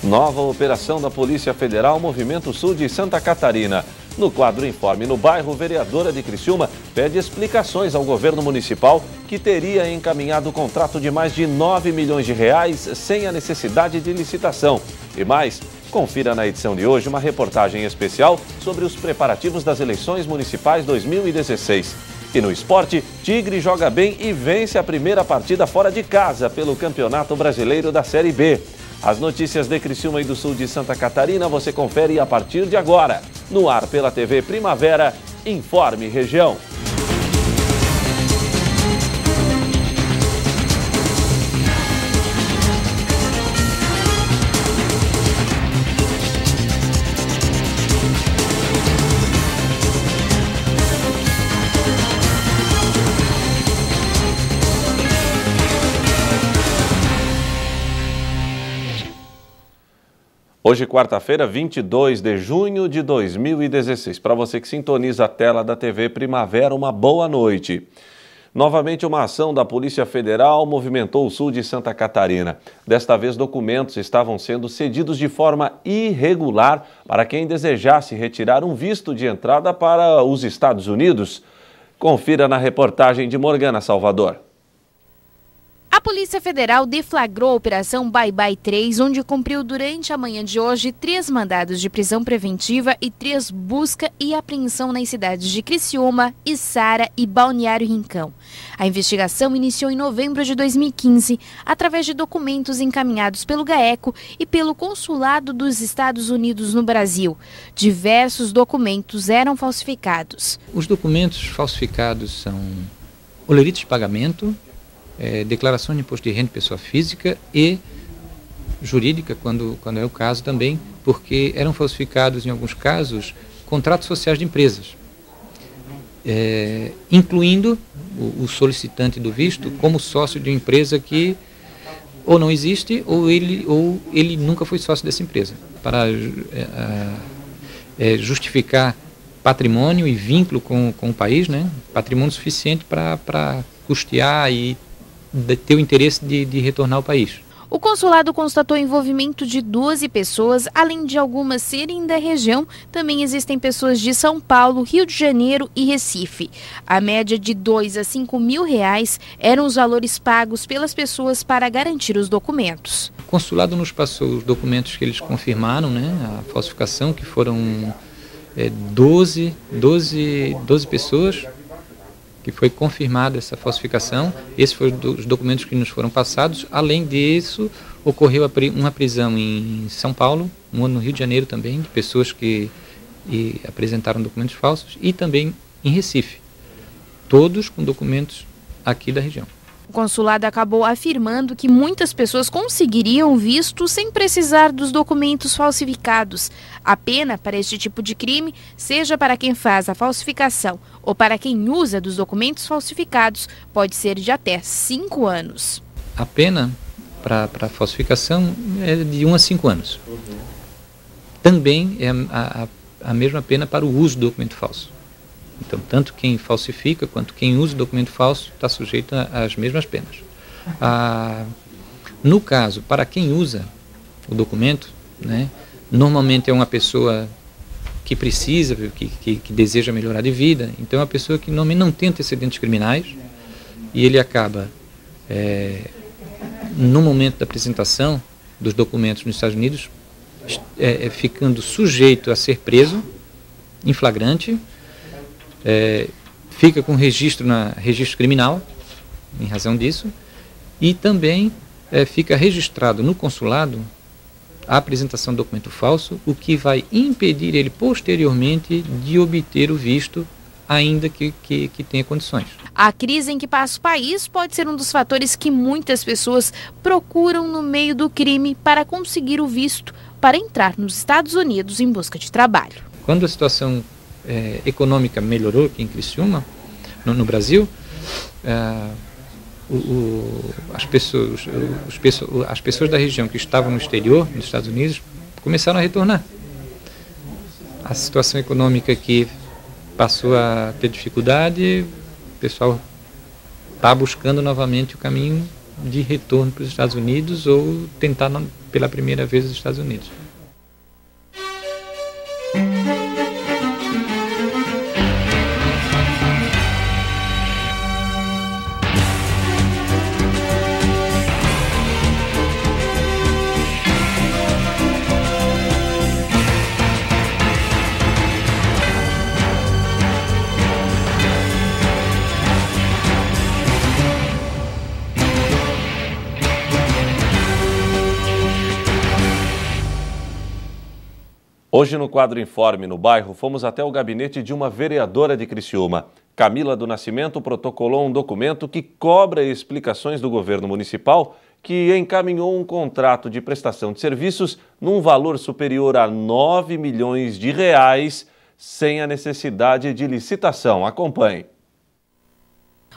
Nova operação da Polícia Federal movimenta o sul de Santa Catarina. No quadro Informe no Bairro, vereadora de Criciúma pede explicações ao governo municipal que teria encaminhado o contrato de mais de 9 milhões de reais sem a necessidade de licitação. E mais, confira na edição de hoje uma reportagem especial sobre os preparativos das eleições municipais 2016. E no esporte, Tigre joga bem e vence a primeira partida fora de casa pelo Campeonato Brasileiro da Série B. As notícias de Criciúma e do sul de Santa Catarina você confere a partir de agora. No ar pela TV Primavera, Informe Região. Hoje, quarta-feira, 22 de junho de 2016. Para você que sintoniza a tela da TV Primavera, uma boa noite. Novamente, uma ação da Polícia Federal movimentou o sul de Santa Catarina. Desta vez, documentos estavam sendo cedidos de forma irregular para quem desejasse retirar um visto de entrada para os Estados Unidos. Confira na reportagem de Morgana Salvador. A Polícia Federal deflagrou a Operação Bye Bye 3, onde cumpriu durante a manhã de hoje 3 mandados de prisão preventiva e 3 busca e apreensão nas cidades de Criciúma, Içara e Balneário Rincão. A investigação iniciou em novembro de 2015, através de documentos encaminhados pelo GAECO e pelo Consulado dos Estados Unidos no Brasil. Diversos documentos eram falsificados. Os documentos falsificados são olerites de pagamento, declaração de imposto de renda de pessoa física e jurídica, quando é o caso também, porque eram falsificados, em alguns casos, contratos sociais de empresas, incluindo o solicitante do visto como sócio de uma empresa que ou não existe ou ele nunca foi sócio dessa empresa, para justificar patrimônio e vínculo com o país, né? Patrimônio suficiente para custear e ter o interesse de retornar ao país. O consulado constatou o envolvimento de 12 pessoas, além de algumas serem da região, também existem pessoas de São Paulo, Rio de Janeiro e Recife. A média de 2 a 5 mil reais eram os valores pagos pelas pessoas para garantir os documentos. O consulado nos passou os documentos que eles confirmaram, né, a falsificação, que foram 12 pessoas, que foi confirmada essa falsificação. Esses foram os documentos que nos foram passados. Além disso, ocorreu uma prisão em São Paulo, uma no Rio de Janeiro também, de pessoas que apresentaram documentos falsos, e também em Recife, todos com documentos aqui da região. O consulado acabou afirmando que muitas pessoas conseguiriam visto sem precisar dos documentos falsificados. A pena para este tipo de crime, seja para quem faz a falsificação ou para quem usa dos documentos falsificados, pode ser de até 5 anos. A pena para falsificação é de 1 a 5 anos. Também é a mesma pena para o uso do documento falso. Então, tanto quem falsifica quanto quem usa o documento falso está sujeito às mesmas penas. No caso, para quem usa o documento, né, normalmente é uma pessoa que precisa, que deseja melhorar de vida. Então, é uma pessoa que normalmente não tem antecedentes criminais e ele acaba, no momento da apresentação dos documentos nos Estados Unidos, ficando sujeito a ser preso em flagrante. Fica com registro criminal em razão disso, e também fica registrado no consulado a apresentação do documento falso, o que vai impedir ele posteriormente de obter o visto, ainda que tenha condições. A crise em que passa o país pode ser um dos fatores que muitas pessoas procuram no meio do crime para conseguir o visto para entrar nos Estados Unidos em busca de trabalho. Quando a situação econômica melhorou aqui em Criciúma, no Brasil, as pessoas da região que estavam no exterior, nos Estados Unidos, começaram a retornar. A situação econômica aqui passou a ter dificuldade, o pessoal está buscando novamente o caminho de retorno para os Estados Unidos ou tentar pela primeira vez os Estados Unidos. Hoje, no quadro Informe no Bairro, fomos até o gabinete de uma vereadora de Criciúma. Camila do Nascimento protocolou um documento que cobra explicações do governo municipal que encaminhou um contrato de prestação de serviços num valor superior a 9 milhões de reais, sem a necessidade de licitação. Acompanhe.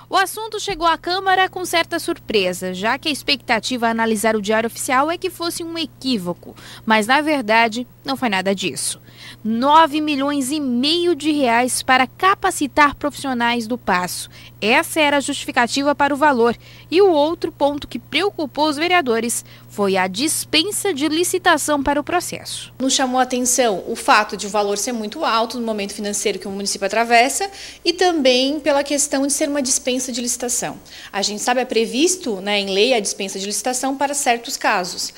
O assunto chegou à Câmara com certa surpresa, já que a expectativa a analisar o Diário Oficial é que fosse um equívoco. Mas, na verdade, não foi nada disso. 9 milhões e meio de reais para capacitar profissionais do Paço. Essa era a justificativa para o valor. E o outro ponto que preocupou os vereadores foi a dispensa de licitação para o processo. Nos chamou a atenção o fato de o valor ser muito alto no momento financeiro que o município atravessa e também pela questão de ser uma dispensa de licitação. A gente sabe, é previsto, né, em lei a dispensa de licitação para certos casos.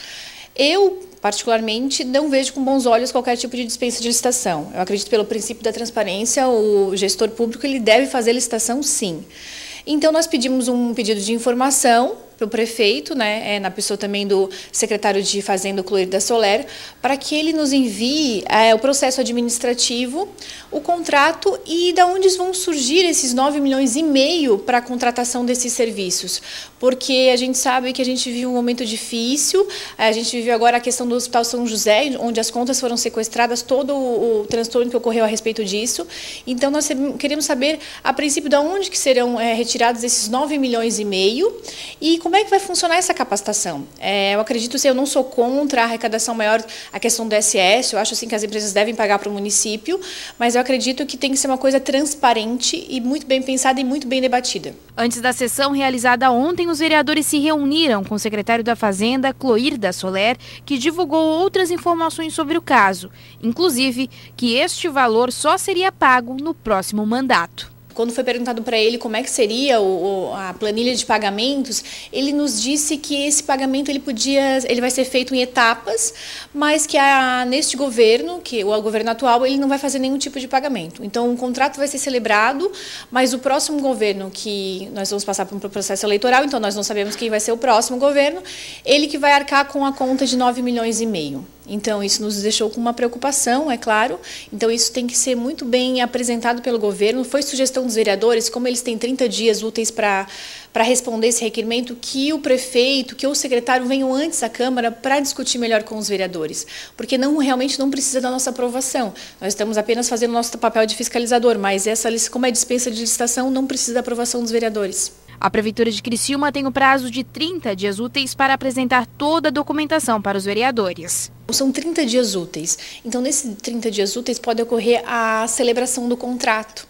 Eu, particularmente, não vejo com bons olhos qualquer tipo de dispensa de licitação. Eu acredito, pelo princípio da transparência, o gestor público ele deve fazer licitação, sim. Então, nós pedimos um pedido de informação para o prefeito, né, na pessoa também do secretário de Fazenda, Cloir da Soler, para que ele nos envie o processo administrativo, o contrato e de onde vão surgir esses 9 milhões e meio para a contratação desses serviços. Porque a gente sabe que a gente vive um momento difícil, a gente vive agora a questão do Hospital São José, onde as contas foram sequestradas, todo o transtorno que ocorreu a respeito disso. Então, nós queremos saber, a princípio, de onde que serão retirados esses 9 milhões e meio e como é que vai funcionar essa capacitação. Eu acredito, eu não sou contra a arrecadação maior, a questão do SS, eu acho assim que as empresas devem pagar para o município, mas eu acredito que tem que ser uma coisa transparente e muito bem pensada e muito bem debatida. Antes da sessão realizada ontem, os vereadores se reuniram com o secretário da Fazenda, Cloir da Soler, que divulgou outras informações sobre o caso, inclusive que este valor só seria pago no próximo mandato. Quando foi perguntado para ele como é que seria a planilha de pagamentos, ele nos disse que esse pagamento ele vai ser feito em etapas, mas que neste governo, que o governo atual, ele não vai fazer nenhum tipo de pagamento. Então, o contrato vai ser celebrado, mas o próximo governo, que nós vamos passar por um processo eleitoral, então nós não sabemos quem vai ser o próximo governo, ele que vai arcar com a conta de 9 milhões e meio. Então, isso nos deixou com uma preocupação, é claro. Então, isso tem que ser muito bem apresentado pelo governo. Foi sugestão dos vereadores, como eles têm 30 dias úteis para responder esse requerimento, que o prefeito, que o secretário venham antes à Câmara para discutir melhor com os vereadores. Porque realmente não precisa da nossa aprovação. Nós estamos apenas fazendo o nosso papel de fiscalizador, mas como é dispensa de licitação, não precisa da aprovação dos vereadores. A Prefeitura de Criciúma tem o prazo de 30 dias úteis para apresentar toda a documentação para os vereadores. São 30 dias úteis. Então, nesses 30 dias úteis pode ocorrer a celebração do contrato.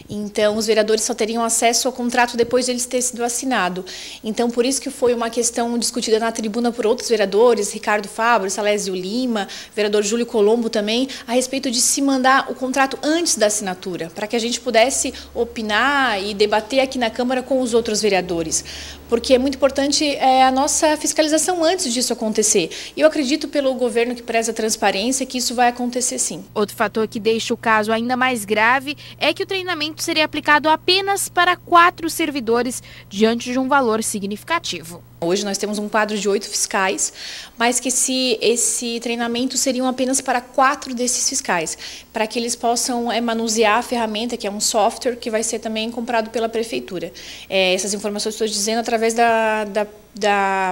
Então, os vereadores só teriam acesso ao contrato depois de eles ter sido assinado. Então, por isso que foi uma questão discutida na tribuna por outros vereadores, Ricardo Fabro, Salésio Lima, vereador Júlio Colombo também, a respeito de se mandar o contrato antes da assinatura, para que a gente pudesse opinar e debater aqui na Câmara com os outros vereadores. Porque é muito importante a nossa fiscalização antes disso acontecer. E eu acredito, pelo governo que preza a transparência, que isso vai acontecer sim. Outro fator que deixa o caso ainda mais grave é que o treinamento seria aplicado apenas para 4 servidores, diante de um valor significativo. Hoje nós temos um quadro de 8 fiscais, mas que esse treinamento seriam apenas para 4 desses fiscais, para que eles possam manusear a ferramenta, que é um software que vai ser também comprado pela Prefeitura. Essas informações estou dizendo através da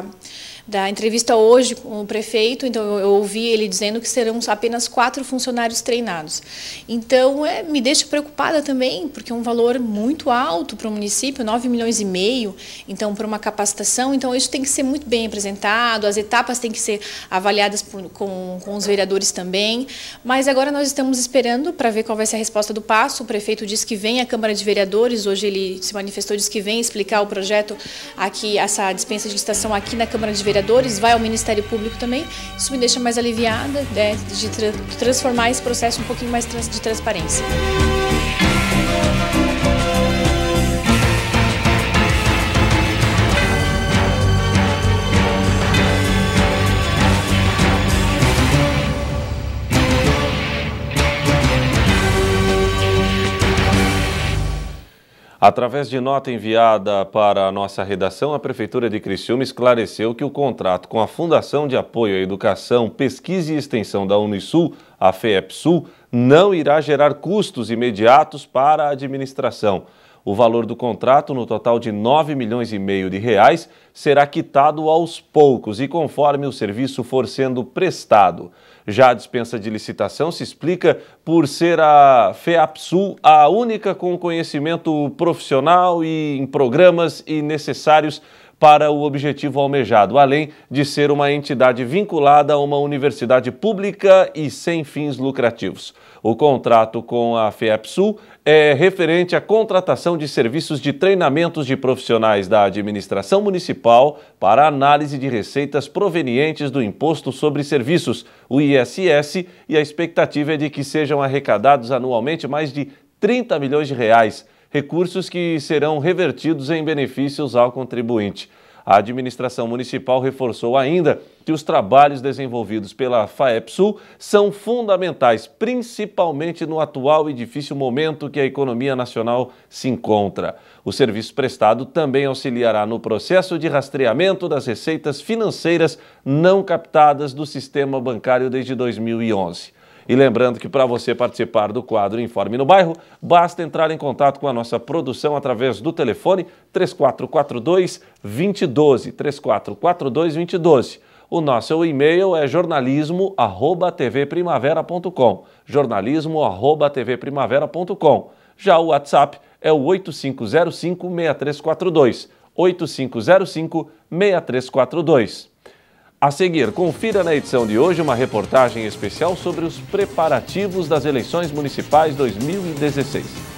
entrevista hoje com o prefeito, então eu ouvi ele dizendo que serão apenas 4 funcionários treinados. Então, me deixa preocupada também, porque é um valor muito alto para o município, 9 milhões e meio, então, para uma capacitação. Então, Então, isso tem que ser muito bem apresentado, as etapas têm que ser avaliadas com os vereadores também, mas agora nós estamos esperando para ver qual vai ser a resposta do passo. O prefeito disse que vem à Câmara de Vereadores, hoje ele se manifestou, disse que vem explicar o projeto aqui, essa dispensa de licitação aqui na Câmara de Vereadores, vai ao Ministério Público também. Isso me deixa mais aliviada, né, de transformar esse processo um pouquinho mais de transparência. Através de nota enviada para a nossa redação, a Prefeitura de Criciúma esclareceu que o contrato com a Fundação de Apoio à Educação, Pesquisa e Extensão da Unisul, a FEEPSul, não irá gerar custos imediatos para a administração. O valor do contrato, no total de R$ 9,5 milhões, será quitado aos poucos e conforme o serviço for sendo prestado. Já a dispensa de licitação se explica por ser a FEEPSul a única com conhecimento profissional e em programas e necessários para o objetivo almejado, além de ser uma entidade vinculada a uma universidade pública e sem fins lucrativos. O contrato com a FEEPSul é referente à contratação de serviços de treinamentos de profissionais da administração municipal para análise de receitas provenientes do Imposto sobre Serviços, o ISS, e a expectativa é de que sejam arrecadados anualmente mais de R$ 30 milhões, recursos que serão revertidos em benefícios ao contribuinte. A administração municipal reforçou ainda que os trabalhos desenvolvidos pela FEEPSul são fundamentais, principalmente no atual e difícil momento que a economia nacional se encontra. O serviço prestado também auxiliará no processo de rastreamento das receitas financeiras não captadas do sistema bancário desde 2011. E lembrando que para você participar do quadro Informe no Bairro, basta entrar em contato com a nossa produção através do telefone 3442-2012, 3442-2012. O nosso e-mail é jornalismo@tvprimavera.com, jornalismo@tvprimavera.com. Já o WhatsApp é o 8505-6342, 8505-6342. A seguir, confira na edição de hoje uma reportagem especial sobre os preparativos das eleições municipais 2016.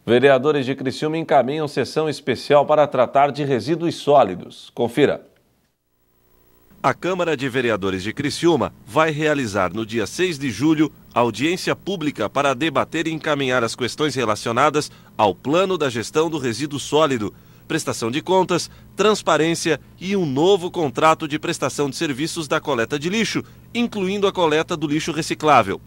Vereadores de Criciúma encaminham sessão especial para tratar de resíduos sólidos. Confira. A Câmara de Vereadores de Criciúma vai realizar no dia 6 de julho audiência pública para debater e encaminhar as questões relacionadas ao plano da gestão do resíduo sólido, prestação de contas, transparência e um novo contrato de prestação de serviços da coleta de lixo, incluindo a coleta do lixo reciclável.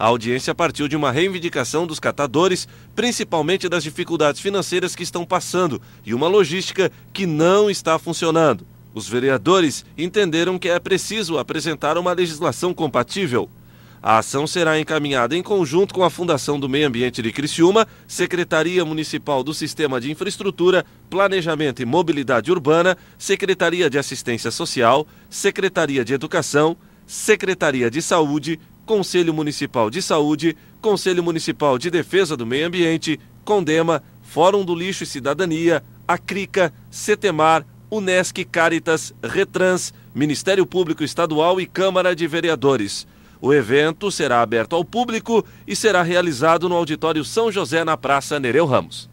A audiência partiu de uma reivindicação dos catadores, principalmente das dificuldades financeiras que estão passando e uma logística que não está funcionando. Os vereadores entenderam que é preciso apresentar uma legislação compatível. A ação será encaminhada em conjunto com a Fundação do Meio Ambiente de Criciúma, Secretaria Municipal do Sistema de Infraestrutura, Planejamento e Mobilidade Urbana, Secretaria de Assistência Social, Secretaria de Educação, Secretaria de Saúde, Conselho Municipal de Saúde, Conselho Municipal de Defesa do Meio Ambiente, Condema, Fórum do Lixo e Cidadania, Acrica, Cetemar, Unesc, Caritas, Retrans, Ministério Público Estadual e Câmara de Vereadores. O evento será aberto ao público e será realizado no Auditório São José, na Praça Nereu Ramos.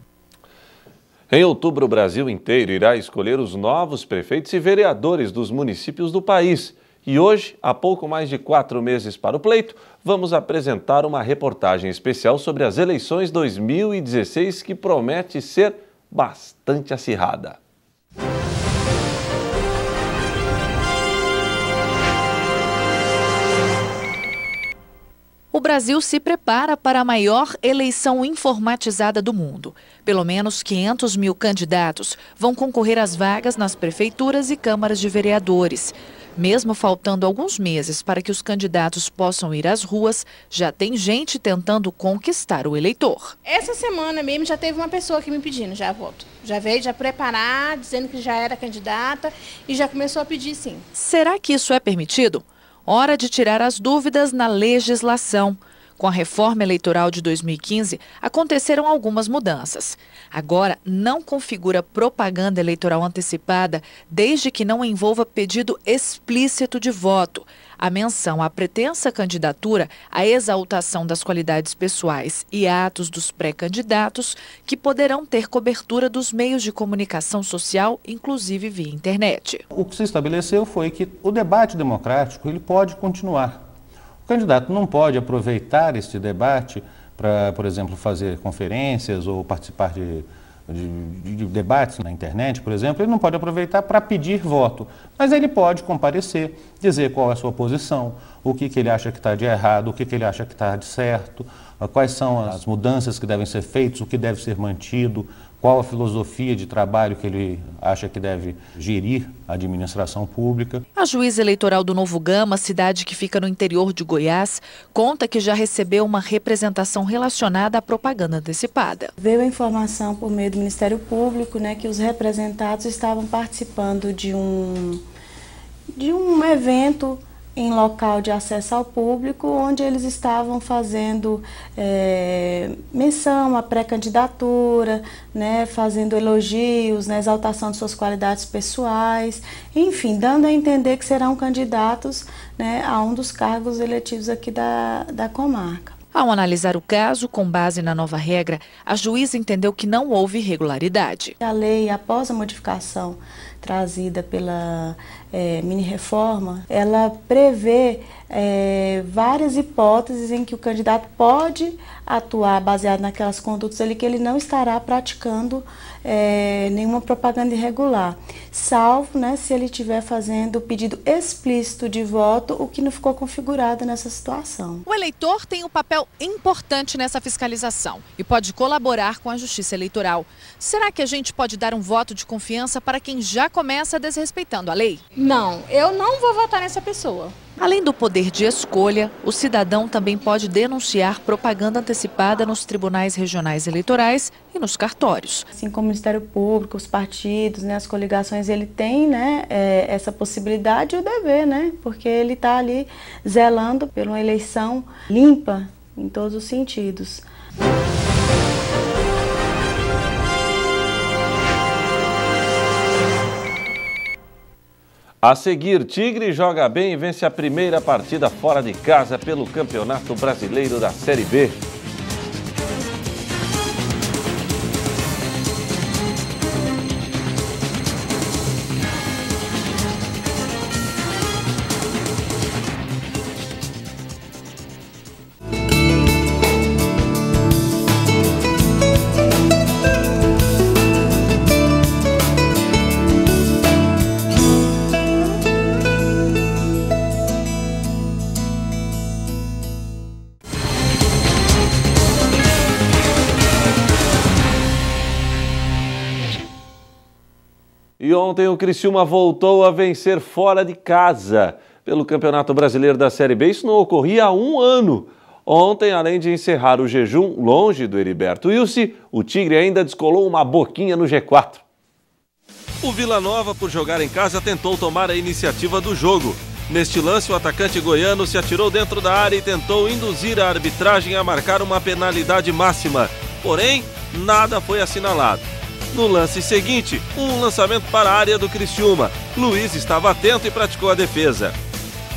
Em outubro, o Brasil inteiro irá escolher os novos prefeitos e vereadores dos municípios do país. E hoje, há pouco mais de 4 meses para o pleito, vamos apresentar uma reportagem especial sobre as eleições 2016 que promete ser bastante acirrada. O Brasil se prepara para a maior eleição informatizada do mundo. Pelo menos 500 mil candidatos vão concorrer às vagas nas prefeituras e câmaras de vereadores. Mesmo faltando alguns meses para que os candidatos possam ir às ruas, já tem gente tentando conquistar o eleitor. Essa semana mesmo já teve uma pessoa aqui me pedindo já voto. Já veio já preparar, dizendo que já era candidata e já começou a pedir sim. Será que isso é permitido? Hora de tirar as dúvidas na legislação. Com a reforma eleitoral de 2015, aconteceram algumas mudanças. Agora, não configura propaganda eleitoral antecipada desde que não envolva pedido explícito de voto, a menção à pretensa candidatura, a exaltação das qualidades pessoais e atos dos pré-candidatos, que poderão ter cobertura dos meios de comunicação social, inclusive via internet. O que se estabeleceu foi que o debate democrático ele pode continuar. O candidato não pode aproveitar este debate para, por exemplo, fazer conferências ou participar de debates na internet, por exemplo. Ele não pode aproveitar para pedir voto, mas ele pode comparecer, dizer qual é a sua posição, o que ele acha que está de errado, o que ele acha que está de certo, quais são as mudanças que devem ser feitas, o que deve ser mantido, qual a filosofia de trabalho que ele acha que deve gerir a administração pública. A juíza eleitoral do Novo Gama, cidade que fica no interior de Goiás, conta que já recebeu uma representação relacionada à propaganda antecipada. Veio a informação por meio do Ministério Público, que os representados estavam participando de um evento em local de acesso ao público, onde eles estavam fazendo menção à pré-candidatura, fazendo elogios, exaltação de suas qualidades pessoais, enfim, dando a entender que serão candidatos a um dos cargos eletivos aqui da comarca. Ao analisar o caso, com base na nova regra, a juíza entendeu que não houve irregularidade. A lei, após a modificação trazida pela mini-reforma, ela prevê várias hipóteses em que o candidato pode atuar baseado naquelas condutas ali que ele não estará praticando nenhuma propaganda irregular, salvo se ele estiver fazendo o pedido explícito de voto, o que não ficou configurado nessa situação. O eleitor tem um papel importante nessa fiscalização e pode colaborar com a Justiça Eleitoral. Será que a gente pode dar um voto de confiança para quem já começa desrespeitando a lei? Não, eu não vou votar nessa pessoa. Além do poder de escolha, o cidadão também pode denunciar propaganda antecipada nos tribunais regionais eleitorais e nos cartórios. Assim como o Ministério Público, os partidos, as coligações, ele tem essa possibilidade e o dever, porque ele está ali zelando por uma eleição limpa em todos os sentidos. A seguir, Tigre joga bem e vence a primeira partida fora de casa pelo Campeonato Brasileiro da Série B. E ontem o Criciúma voltou a vencer fora de casa pelo Campeonato Brasileiro da Série B. Isso não ocorria há um ano. Ontem, além de encerrar o jejum longe do Heriberto Wilson, o Tigre ainda descolou uma boquinha no G4. O Vila Nova, por jogar em casa, tentou tomar a iniciativa do jogo. Neste lance, o atacante goiano se atirou dentro da área e tentou induzir a arbitragem a marcar uma penalidade máxima. Porém, nada foi assinalado. No lance seguinte, um lançamento para a área do Criciúma. Luiz estava atento e praticou a defesa.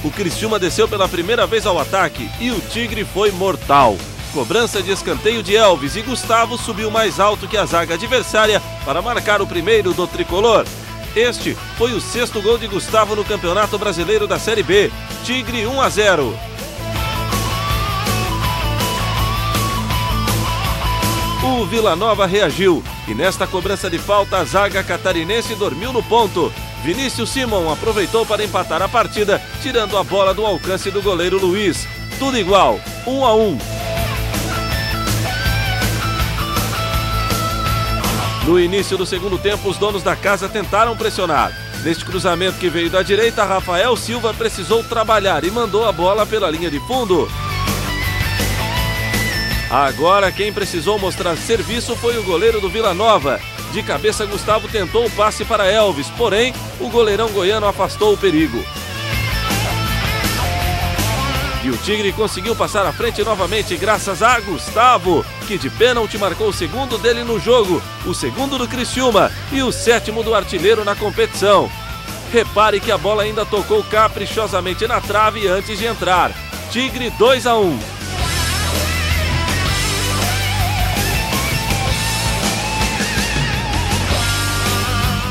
O Criciúma desceu pela primeira vez ao ataque e o Tigre foi mortal. Cobrança de escanteio de Elvis e Gustavo subiu mais alto que a zaga adversária para marcar o primeiro do tricolor. Este foi o 6º gol de Gustavo no Campeonato Brasileiro da Série B. Tigre 1-0. O Vila Nova reagiu e nesta cobrança de falta a zaga catarinense dormiu no ponto. Vinícius Simon aproveitou para empatar a partida, tirando a bola do alcance do goleiro Luiz. tudo igual, 1 a 1. No início do segundo tempo, os donos da casa tentaram pressionar. Neste cruzamento que veio da direita, Rafael Silva precisou trabalhar e mandou a bola pela linha de fundo. Agora quem precisou mostrar serviço foi o goleiro do Vila Nova. De cabeça, Gustavo tentou o passe para Elvis, porém o goleirão goiano afastou o perigo. E o Tigre conseguiu passar à frente novamente graças a Gustavo, que de pênalti marcou o segundo dele no jogo, o segundo do Criciúma e o 7º do artilheiro na competição. Repare que a bola ainda tocou caprichosamente na trave antes de entrar. Tigre 2 a 1.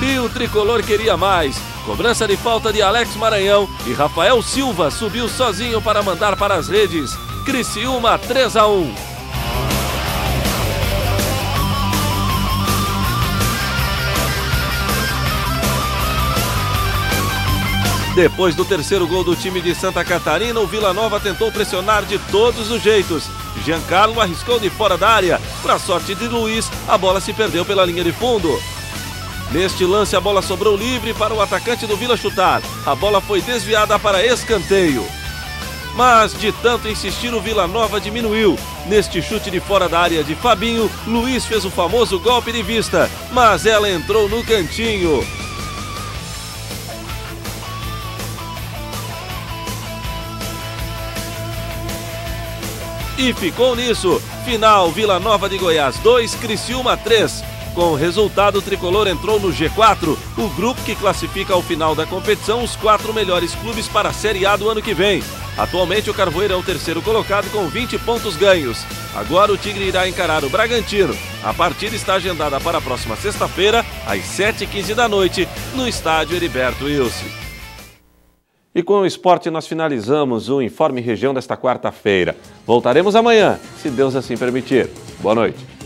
E o tricolor queria mais. Cobrança de falta de Alex Maranhão e Rafael Silva subiu sozinho para mandar para as redes. Criciúma 3 a 1. Depois do terceiro gol do time de Santa Catarina, o Vila Nova tentou pressionar de todos os jeitos. Giancarlo arriscou de fora da área. Para sorte de Luiz, a bola se perdeu pela linha de fundo. Neste lance, a bola sobrou livre para o atacante do Vila chutar. A bola foi desviada para escanteio. Mas, de tanto insistir, o Vila Nova diminuiu. Neste chute de fora da área de Fabinho, Luiz fez o famoso golpe de vista, mas ela entrou no cantinho. E ficou nisso. Final, Vila Nova de Goiás 2, Criciúma 3. Com o resultado, o tricolor entrou no G4, o grupo que classifica ao final da competição os 4 melhores clubes para a Série A do ano que vem. Atualmente, o Carvoeiro é o terceiro colocado com 20 pontos ganhos. Agora o Tigre irá encarar o Bragantino. A partida está agendada para a próxima sexta-feira, às 7h15 da noite, no estádio Heriberto Wilson. E com o esporte nós finalizamos o Informe Região desta quarta-feira. Voltaremos amanhã, se Deus assim permitir. Boa noite.